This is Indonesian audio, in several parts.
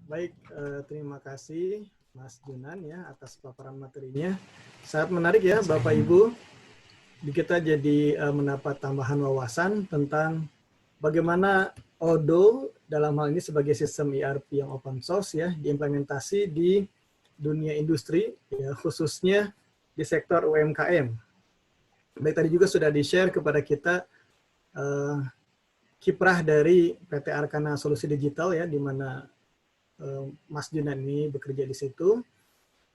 Baik, terima kasih Mas Junan ya atas paparan materinya. Sangat menarik ya Bapak Ibu. Kita jadi mendapat tambahan wawasan tentang bagaimana Odoo dalam hal ini sebagai sistem ERP yang open source ya diimplementasi di dunia industri ya khususnya di sektor UMKM. Baik, tadi juga sudah di-share kepada kita kiprah dari PT Arkana Solusi Digital ya, di mana Mas Junan ini bekerja di situ.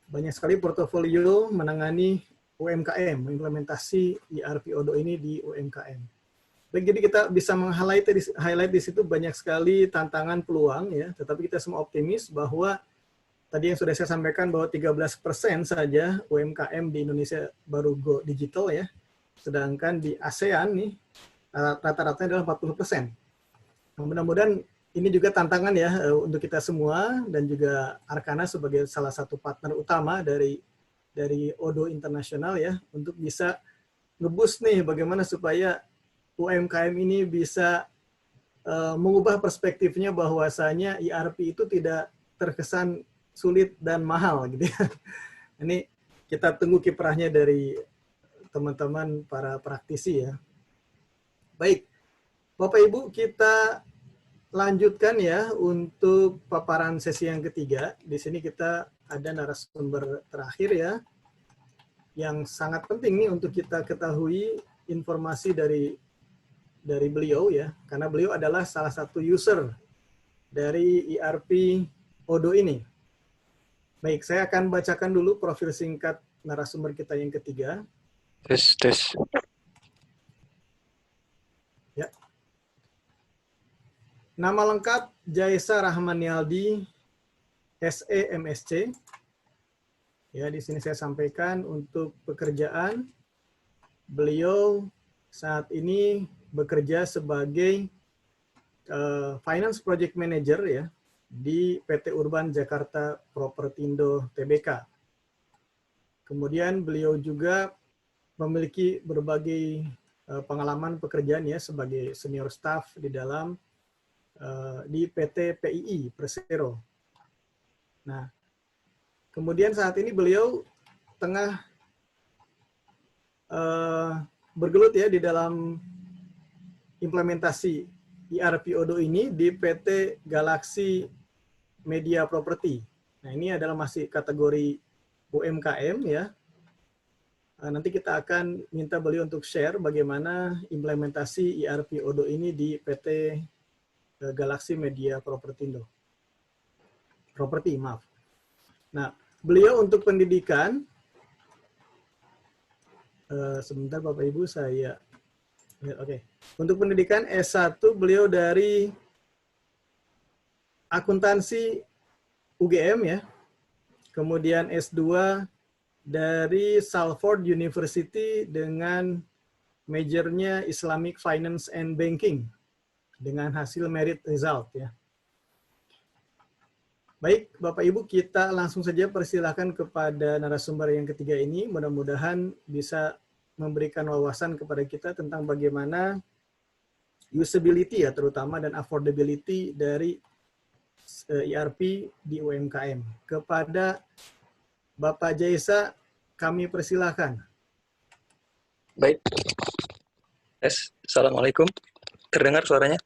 Banyak sekali portofolio menangani UMKM, mengimplementasi ERP Odoo ini di UMKM. Baik, jadi kita bisa meng-highlight di situ banyak sekali tantangan peluang ya, tetapi kita semua optimis bahwa tadi yang sudah saya sampaikan bahwa 13% saja UMKM di Indonesia baru go digital ya, sedangkan di ASEAN nih rata-ratanya adalah 40%. Mudah-mudahan ini juga tantangan ya untuk kita semua dan juga Arkana sebagai salah satu partner utama dari Odoo Internasional ya untuk bisa ngeboost nih bagaimana supaya UMKM ini bisa mengubah perspektifnya bahwasanya ERP itu tidak terkesan sulit dan mahal gitu ya. Ini kita tunggu kiprahnya dari teman-teman para praktisi ya. Baik, Bapak Ibu, kita lanjutkan ya untuk paparan sesi yang ketiga. Di sini kita ada narasumber terakhir ya, yang sangat penting nih untuk kita ketahui informasi dari beliau ya, karena beliau adalah salah satu user dari ERP Odoo ini. Baik, saya akan bacakan dulu profil singkat narasumber kita yang ketiga. Tes. Ya. Nama lengkap Jaisa Rahmanialdi, SE MSc. Ya, di sini saya sampaikan untuk pekerjaan beliau saat ini bekerja sebagai Finance Project Manager ya di PT Urban Jakarta Propertindo Tbk. Kemudian beliau juga memiliki berbagai pengalaman pekerjaan ya sebagai senior staff di dalam di PT PII Persero. Nah, kemudian saat ini beliau tengah bergelut ya di dalam implementasi ERP Odoo ini di PT Galaxy Media Property. Nah, ini adalah masih kategori UMKM ya. Nanti kita akan minta beliau untuk share bagaimana implementasi ERP Odoo ini di PT Galaxy Media Propertindo. Property, maaf. Nah, beliau untuk pendidikan, sebentar Bapak Ibu saya, oke. Untuk pendidikan S1 beliau dari akuntansi UGM ya, kemudian S2 dari Salford University dengan majornya Islamic Finance and Banking dengan hasil merit result ya. Baik, Bapak Ibu, kita langsung saja persilahkan kepada narasumber yang ketiga ini. Mudah-mudahan bisa memberikan wawasan kepada kita tentang bagaimana usability ya, terutama dan affordability dari ERP di UMKM. Kepada Bapak Jaisa, kami persilahkan. Baik. Tes. Assalamualaikum. Terdengar suaranya?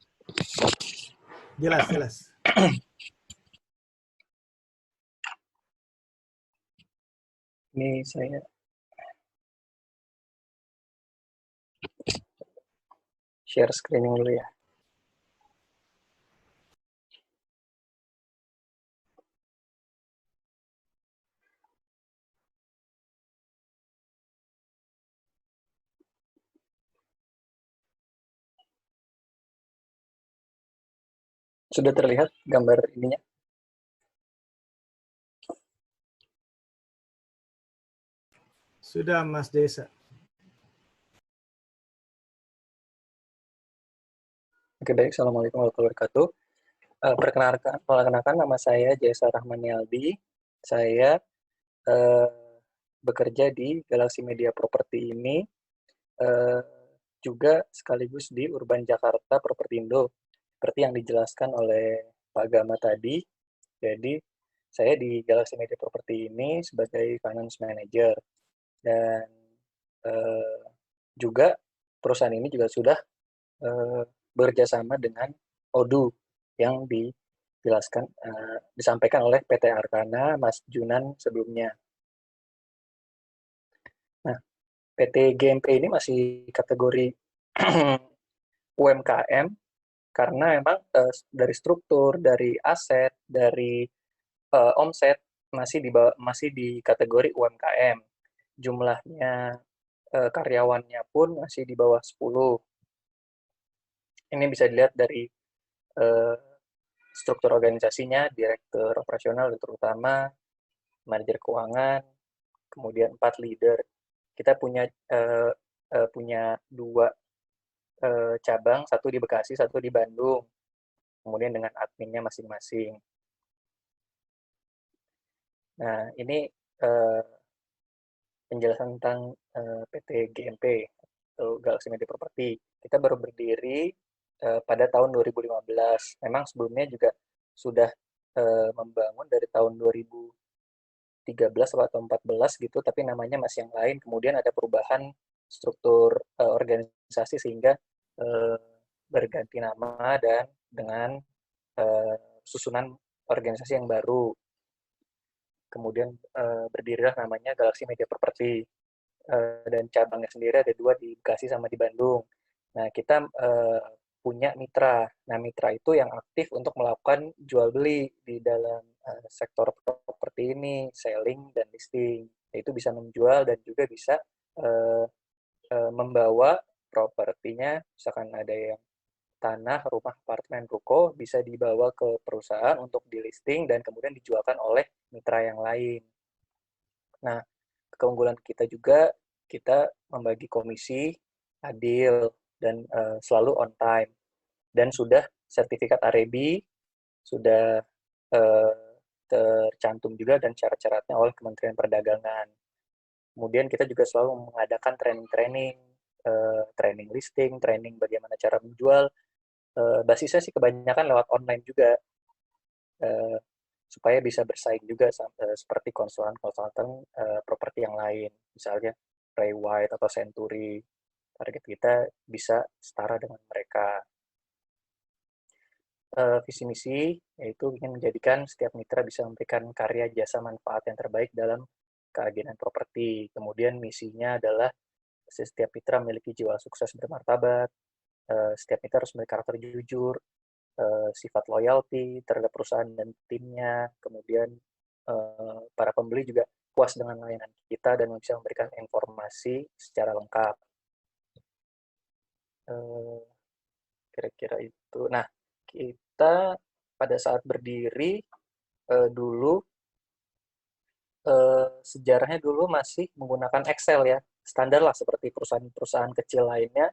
Jelas, jelas. Ini saya share screening dulu ya. Sudah terlihat gambar ininya? Sudah, Mas Jaisa. Oke, baik. Assalamualaikum warahmatullahi wabarakatuh. Perkenalkan nama saya Jaisa Rahmanialdi. Saya bekerja di Galaxy Media Property ini, juga sekaligus di Urban Jakarta Propertindo. Seperti yang dijelaskan oleh Pak Gama tadi, Jadi saya di Galaxy Media Property ini sebagai finance manager dan eh, juga perusahaan ini juga sudah bekerjasama dengan Odoo yang disampaikan oleh PT Arkana Mas Junan sebelumnya. Nah, PT GMP ini masih kategori UMKM karena memang dari struktur, dari aset, dari omset masih di kategori UMKM. Jumlahnya karyawannya pun masih di bawah 10. Ini bisa dilihat dari eh, struktur organisasinya, direktur operasional terutama, manajer keuangan, kemudian 4 leader. Kita punya 2 cabang, satu di Bekasi, satu di Bandung. Kemudian dengan adminnya masing-masing. Nah, ini uh, penjelasan tentang PT GMP atau Galaxy Media Property. Kita baru berdiri pada tahun 2015. Memang sebelumnya juga sudah membangun dari tahun 2013 atau 14 gitu, tapi namanya masih yang lain. Kemudian ada perubahan struktur organisasi sehingga uh, berganti nama dan dengan susunan organisasi yang baru. Kemudian berdirilah namanya Galaxy Media Property. Dan cabangnya sendiri ada 2 di Bekasi sama di Bandung. Nah, kita punya mitra. Nah, mitra itu yang aktif untuk melakukan jual beli di dalam sektor properti ini, selling dan listing. Itu bisa menjual dan juga bisa uh, membawa propertinya, misalkan ada yang tanah, rumah, apartemen, ruko, bisa dibawa ke perusahaan untuk di listing dan kemudian dijualkan oleh mitra yang lain. Nah, keunggulan kita juga, kita membagi komisi adil dan selalu on time. Dan sudah sertifikat AREBI, sudah uh, tercantum juga dan syarat-syaratnya oleh Kementerian Perdagangan. Kemudian kita juga selalu mengadakan training-training, training listing, training bagaimana cara menjual. Basisnya sih kebanyakan lewat online juga, uh, supaya bisa bersaing juga seperti konsultan-konsultan properti yang lain, misalnya Ray White atau Century. Target kita bisa setara dengan mereka. Visi misi yaitu ingin menjadikan setiap mitra bisa memberikan karya jasa manfaat yang terbaik dalam keagenan properti. Kemudian misinya adalah setiap mitra memiliki jiwa sukses bermartabat, setiap mitra harus memiliki karakter jujur, sifat loyalty terhadap perusahaan dan timnya, kemudian para pembeli juga puas dengan layanan kita dan bisa memberikan informasi secara lengkap. Kira-kira itu. Nah, kita pada saat berdiri dulu sejarahnya dulu masih menggunakan Excel ya, standar lah seperti perusahaan-perusahaan kecil lainnya.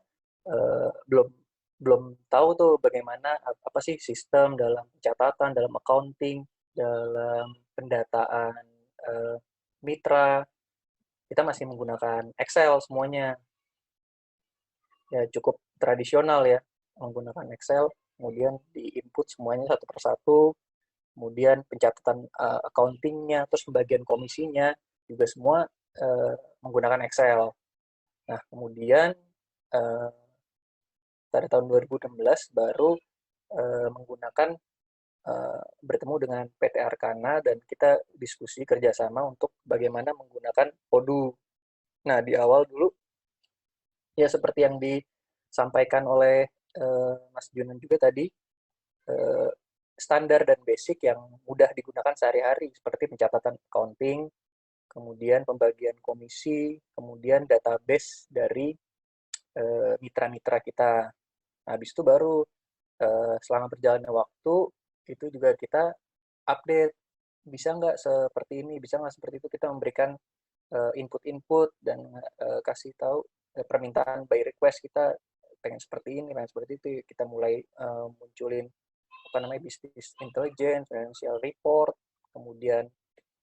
Belum belum tahu tuh bagaimana apa sih sistem dalam pencatatan, dalam accounting, dalam pendataan mitra. Kita masih menggunakan Excel semuanya. Ya cukup tradisional ya, menggunakan Excel, kemudian di-input semuanya satu persatu, kemudian pencatatan accounting-nya, terus pembagian komisinya, juga semua menggunakan Excel. Nah, kemudian pada tahun 2016 baru menggunakan bertemu dengan PT Arkana dan kita diskusi kerjasama untuk bagaimana menggunakan Odoo. Nah, di awal dulu, ya seperti yang disampaikan oleh Mas Junan juga tadi, standar dan basic yang mudah digunakan sehari-hari, seperti pencatatan accounting, kemudian pembagian komisi, kemudian database dari mitra-mitra kita. Nah, habis itu baru selama berjalannya waktu, itu juga kita update, bisa nggak seperti ini, bisa nggak seperti itu, kita memberikan input-input dan kasih tahu permintaan by request kita pengen seperti ini, pengen seperti itu. Kita mulai munculin apa namanya business intelligence, financial report, kemudian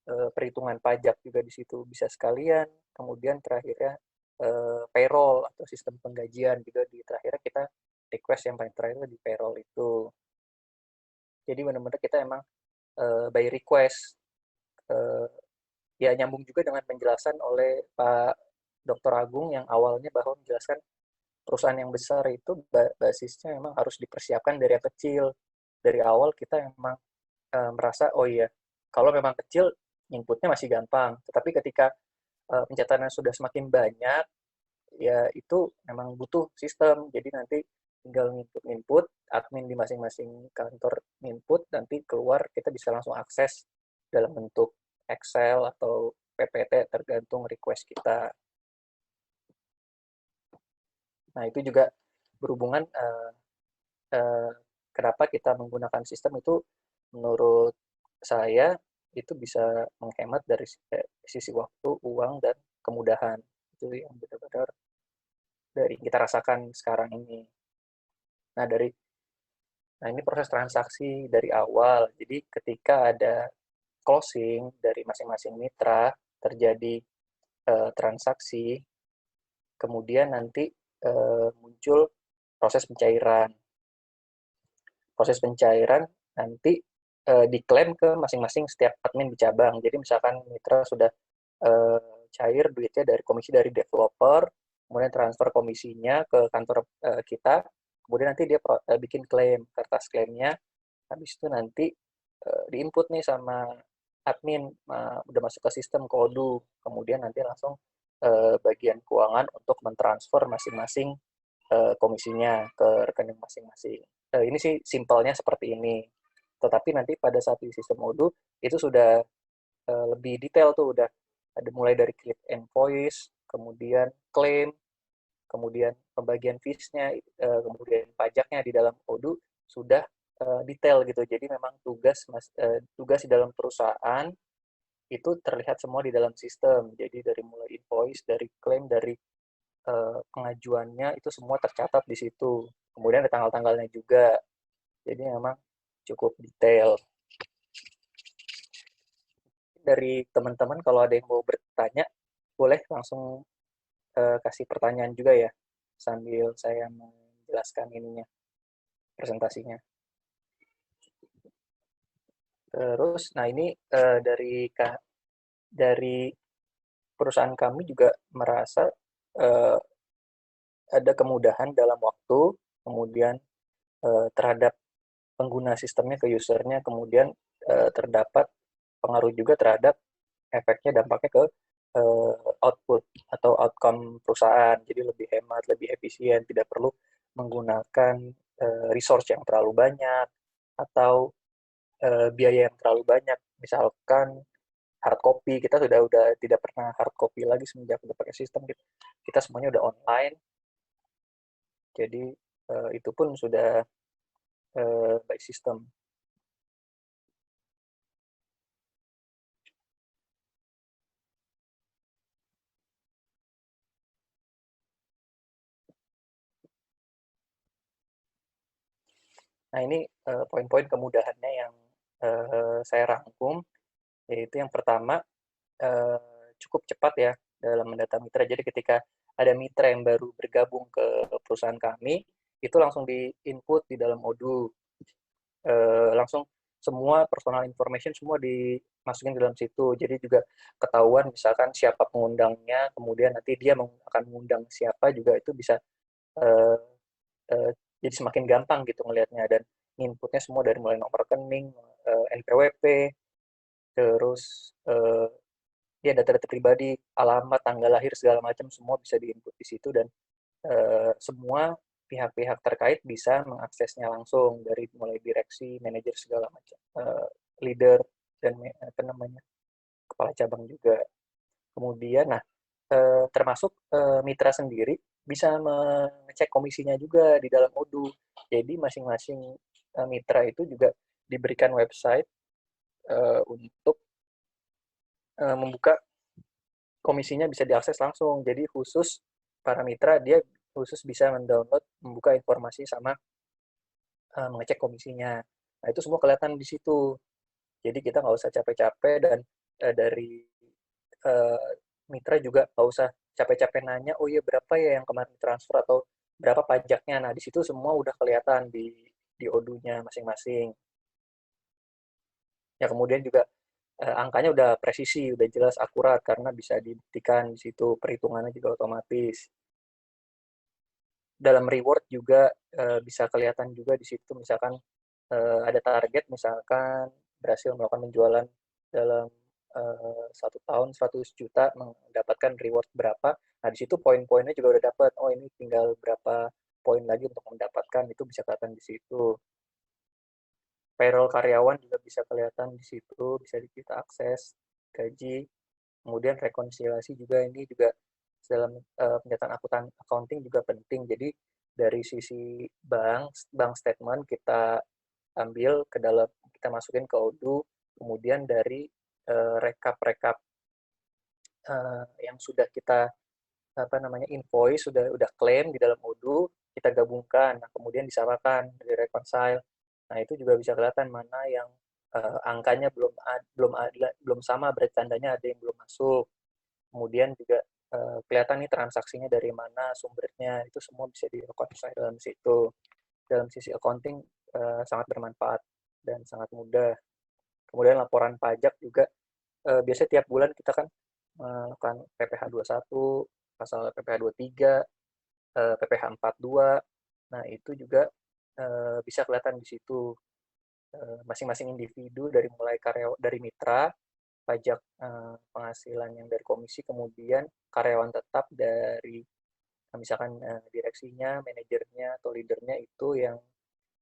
perhitungan pajak juga di situ bisa sekalian, kemudian terakhirnya payroll atau sistem penggajian juga di terakhirnya kita request yang paling terakhir di payroll itu. Jadi benar-benar kita emang by request. Ya nyambung juga dengan penjelasan oleh Pak Dr. Agung yang awalnya bahwa menjelaskan perusahaan yang besar itu basisnya memang harus dipersiapkan dari yang kecil. Dari awal kita memang merasa, oh iya, kalau memang kecil, inputnya masih gampang. Tetapi ketika pencatatannya sudah semakin banyak, ya itu memang butuh sistem. Jadi nanti tinggal input, admin di masing-masing kantor input, nanti keluar kita bisa langsung akses dalam bentuk Excel atau PPT tergantung request kita. Nah, itu juga berhubungan kenapa kita menggunakan sistem itu menurut saya itu bisa menghemat dari sisi waktu, uang, dan kemudahan. Itu yang benar-benar dari kita rasakan sekarang ini. Nah, ini proses transaksi dari awal. Jadi ketika ada closing dari masing-masing mitra, terjadi transaksi, kemudian nanti muncul proses pencairan. Proses pencairan nanti diklaim ke masing-masing setiap admin di cabang. Jadi misalkan mitra sudah cair duitnya dari komisi dari developer, kemudian transfer komisinya ke kantor kita, kemudian nanti dia bikin klaim, kertas klaimnya, habis itu nanti diinput nih sama admin, udah masuk ke sistem Odoo, kemudian nanti langsung bagian keuangan untuk mentransfer masing-masing komisinya ke rekening masing-masing. Ini sih simpelnya seperti ini. Tetapi nanti pada saat di sistem Odoo itu sudah lebih detail tuh, udah ada mulai dari create invoice, kemudian claim, kemudian pembagian fees-nya, kemudian pajaknya di dalam Odoo sudah detail gitu. Jadi memang tugas di dalam perusahaan itu terlihat semua di dalam sistem. Jadi dari mulai invoice, dari claim, dari pengajuannya itu semua tercatat di situ. Kemudian ada tanggal-tanggalnya juga. Jadi memang cukup detail. Dari teman-teman kalau ada yang mau bertanya, boleh langsung kasih pertanyaan juga ya, sambil saya menjelaskan ininya, presentasinya. Terus, nah ini dari perusahaan kami juga merasa ada kemudahan dalam waktu, kemudian terhadap pengguna sistemnya ke usernya, kemudian terdapat pengaruh juga terhadap efeknya, dampaknya ke output atau outcome perusahaan. Jadi lebih hemat, lebih efisien, tidak perlu menggunakan resource yang terlalu banyak atau biaya yang terlalu banyak. Misalkan hard copy, kita sudah tidak pernah hard copy lagi semenjak udah pakai sistem. Kita semuanya udah online. Jadi itu pun sudah by system. Nah, ini poin-poin kemudahannya yang saya rangkum, yaitu yang pertama, cukup cepat ya dalam mendata mitra. Jadi ketika ada mitra yang baru bergabung ke perusahaan kami, itu langsung di-input di dalam Odoo. Langsung semua personal information semua dimasukin ke dalam situ. Jadi juga ketahuan misalkan siapa pengundangnya, kemudian nanti dia akan mengundang siapa juga itu bisa uh, jadi semakin gampang gitu ngelihatnya, dan inputnya semua dari mulai nomor rekening, NPWP, terus ya data-data pribadi, alamat, tanggal lahir segala macam semua bisa diinput di situ, dan semua pihak-pihak terkait bisa mengaksesnya langsung dari mulai direksi, manajer segala macam, leader dan apa namanya kepala cabang juga. Kemudian, nah termasuk mitra sendiri bisa mengecek komisinya juga di dalam Odoo. Jadi masing-masing mitra itu juga diberikan website untuk membuka komisinya, bisa diakses langsung. Jadi khusus para mitra dia khusus bisa mendownload, membuka informasi sama mengecek komisinya. Nah itu semua kelihatan di situ. Jadi kita nggak usah capek-capek, dan dari mitra juga nggak usah capek-capek nanya, oh iya berapa ya yang kemarin transfer atau berapa pajaknya. Nah di situ semua udah kelihatan di Odoo-nya masing-masing. Ya kemudian juga angkanya udah presisi, udah jelas akurat karena bisa dibuktikan di situ, perhitungannya juga otomatis. Dalam reward juga bisa kelihatan juga di situ, misalkan ada target, misalkan berhasil melakukan penjualan dalam 1 tahun 100 juta, mendapatkan reward berapa. Nah di situ poin-poinnya juga udah dapat, oh ini tinggal berapa poin lagi untuk mendapatkan, itu bisa kelihatan di situ. Payroll karyawan juga bisa kelihatan di situ, bisa kita akses gaji. Kemudian rekonsiliasi juga, ini juga dalam penyataan accounting juga penting. Jadi dari sisi bank statement kita ambil ke dalam, kita masukin ke Odoo, kemudian dari rekap-rekap yang sudah kita invoice, sudah klaim di dalam Odoo, kita gabungkan, nah kemudian disamakan, di reconcile. Nah itu juga bisa kelihatan mana yang angkanya belum sama, berarti tandanya ada yang belum masuk. Kemudian juga kelihatan nih transaksinya dari mana, sumbernya, itu semua bisa di-reconcile dalam situ. Dalam sisi accounting sangat bermanfaat dan sangat mudah. Kemudian laporan pajak juga, biasanya tiap bulan kita kan melakukan PPh 21, pasal PPh 23, PPh 42. Nah, itu juga bisa kelihatan di situ masing-masing individu, dari mulai karyawan, dari mitra, pajak penghasilan yang dari komisi, kemudian karyawan tetap dari misalkan direksinya, manajernya, atau leadernya, itu yang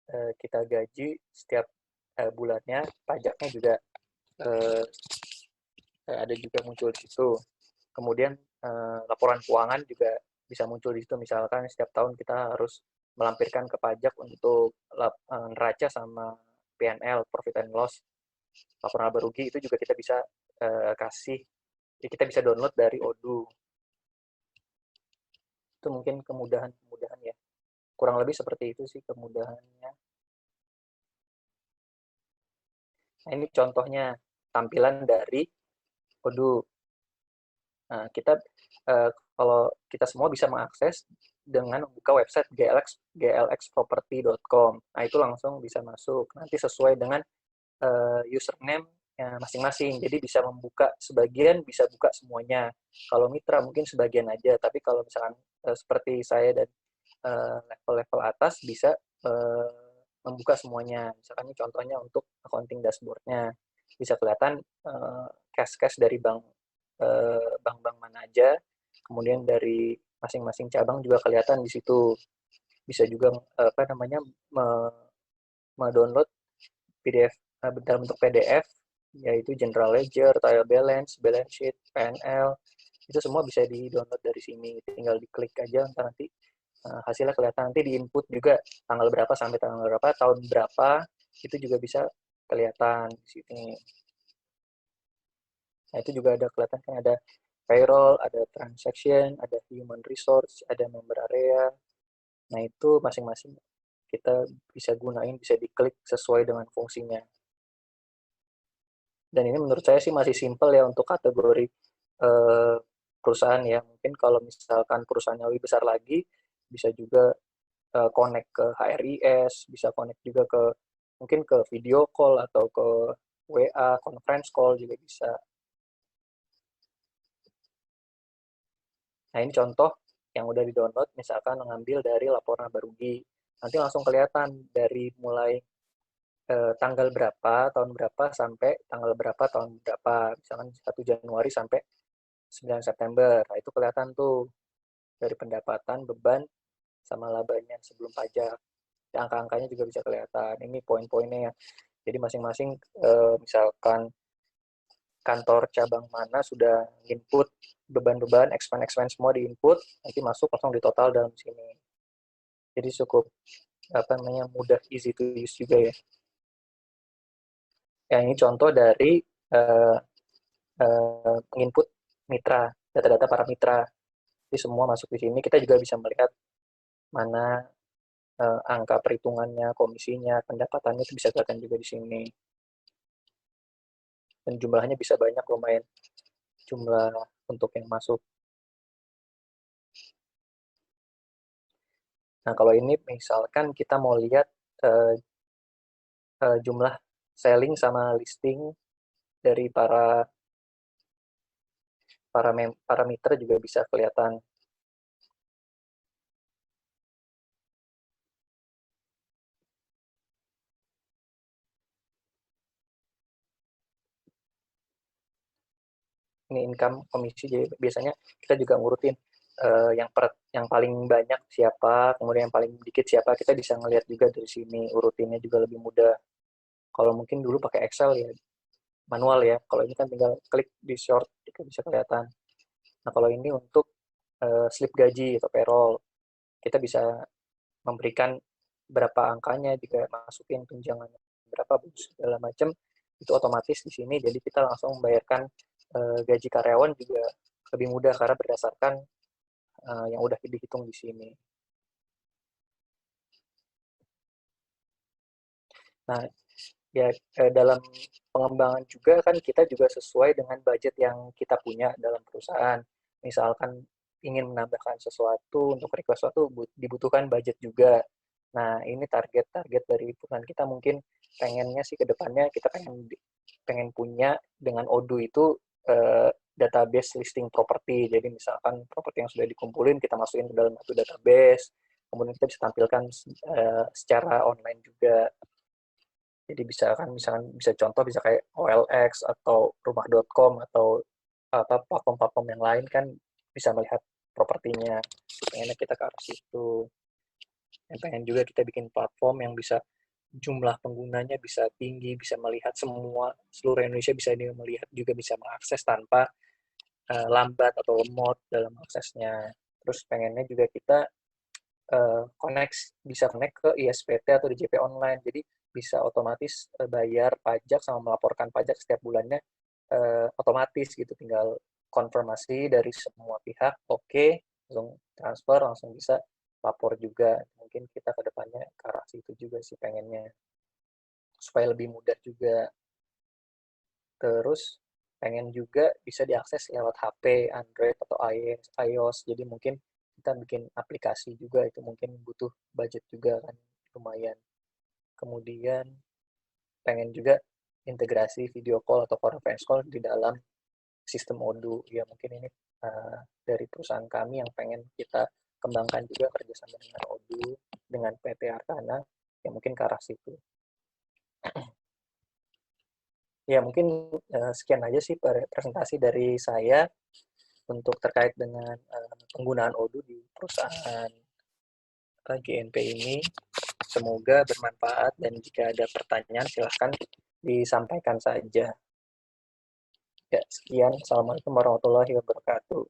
kita gaji setiap bulannya, pajaknya juga ada juga muncul di situ. Kemudian laporan keuangan juga bisa muncul di situ, misalkan setiap tahun kita harus melampirkan ke pajak untuk neraca sama P&L, profit and loss, laporan laba rugi, itu juga kita bisa kasih, kita bisa download dari Odoo. Itu mungkin kemudahan-kemudahan ya. Kurang lebih seperti itu sih kemudahannya. Nah, ini contohnya tampilan dari Odoo. Nah, kita kalau kita semua bisa mengakses dengan membuka website glxproperty.com. Nah, itu langsung bisa masuk. Nanti sesuai dengan username masing-masing. Jadi bisa membuka sebagian, bisa buka semuanya. Kalau mitra mungkin sebagian aja, tapi kalau misalkan seperti saya dan level-level atas bisa membuka semuanya. Misalkan ini contohnya untuk accounting dashboard-nya. Bisa kelihatan cash-cash dari bank-bank mana aja, kemudian dari masing-masing cabang juga kelihatan di situ. Bisa juga download PDF dalam bentuk PDF, yaitu general ledger, trial balance, balance sheet, P&L, itu semua bisa di-download dari sini. Tinggal diklik aja, nanti hasilnya kelihatan. Nanti di-input juga tanggal berapa sampai tanggal berapa, tahun berapa, itu juga bisa kelihatan di sini. Nah, itu juga ada kelihatan, kan ada payroll, ada transaction, ada human resource, ada member area. Nah, itu masing-masing kita bisa gunain, bisa diklik sesuai dengan fungsinya. Dan ini menurut saya sih masih simpel ya untuk kategori perusahaan ya. Mungkin kalau misalkan perusahaannya lebih besar lagi, bisa juga connect ke HRIS, bisa connect juga ke mungkin ke video call atau ke WA, conference call juga bisa. Nah, ini contoh yang udah di-download, misalkan mengambil dari laporan laba rugi. Nanti langsung kelihatan dari mulai tanggal berapa, tahun berapa, sampai tanggal berapa, tahun berapa. Misalkan 1 Januari sampai 9 September. Nah, itu kelihatan tuh dari pendapatan, beban, sama labanya sebelum pajak. Angka-angkanya juga bisa kelihatan. Ini poin-poinnya ya. Jadi masing-masing misalkan kantor cabang mana sudah input beban-beban, expense semua di input, nanti masuk langsung di total dalam sini. Jadi cukup mudah, easy to use juga ya. Yang ini contoh dari menginput mitra, data-data para mitra. Jadi semua masuk di sini. Kita juga bisa melihat mana angka perhitungannya, komisinya, pendapatannya, itu bisa kelihatan juga di sini. Dan jumlahnya bisa banyak, lumayan jumlah untuk yang masuk. Nah, kalau ini misalkan kita mau lihat jumlah selling sama listing dari para mitra juga bisa kelihatan. Ini income komisi, jadi biasanya kita juga ngurutin yang paling banyak siapa, kemudian yang paling dikit siapa, kita bisa ngelihat juga dari sini, urutinnya juga lebih mudah. Kalau mungkin dulu pakai Excel ya manual ya, kalau ini kan tinggal klik di short itu bisa kelihatan. Nah kalau ini untuk slip gaji atau payroll, kita bisa memberikan berapa angkanya, juga masukin tunjangan berapa, segala macam itu otomatis di sini. Jadi kita langsung membayarkan gaji karyawan juga lebih mudah karena berdasarkan yang udah dihitung di sini. Nah, ya dalam pengembangan juga kan kita juga sesuai dengan budget yang kita punya dalam perusahaan. Misalkan ingin menambahkan sesuatu, untuk request sesuatu dibutuhkan budget juga. Nah, ini target-target dari perusahaan kita, mungkin pengennya sih ke depannya kita pengen punya dengan Odoo itu database listing properti. Jadi misalkan properti yang sudah dikumpulin kita masukin ke dalam satu database, kemudian kita bisa tampilkan secara online juga. Jadi misalkan bisa contoh bisa kayak OLX atau rumah.com atau platform-platform yang lain kan bisa melihat propertinya. Pengennya kita ke arah situ. Yang pengen juga kita bikin platform yang bisa jumlah penggunanya bisa tinggi, bisa melihat seluruh Indonesia bisa melihat, juga bisa mengakses tanpa lambat atau lemot dalam aksesnya. Terus pengennya juga kita bisa connect ke ISPT atau DJP online, jadi bisa otomatis bayar pajak sama melaporkan pajak setiap bulannya otomatis gitu, tinggal konfirmasi dari semua pihak, oke, langsung transfer, langsung bisa lapor juga. Mungkin kita ke depannya ke arah situ juga sih pengennya, supaya lebih mudah juga. Terus pengen juga bisa diakses lewat HP, Android atau iOS, jadi mungkin kita bikin aplikasi juga, itu mungkin butuh budget juga kan, lumayan. Kemudian pengen juga integrasi video call atau conference call di dalam sistem Odoo. Ya mungkin ini dari perusahaan kami yang pengen kita kembangkan juga kerjasama dengan Odoo, dengan PT Arkana, ya mungkin ke arah situ. Ya mungkin sekian aja sih presentasi dari saya untuk terkait dengan penggunaan Odoo di perusahaan GNP ini. Semoga bermanfaat, dan jika ada pertanyaan silahkan disampaikan saja. Ya, sekian. Assalamualaikum warahmatullahi wabarakatuh.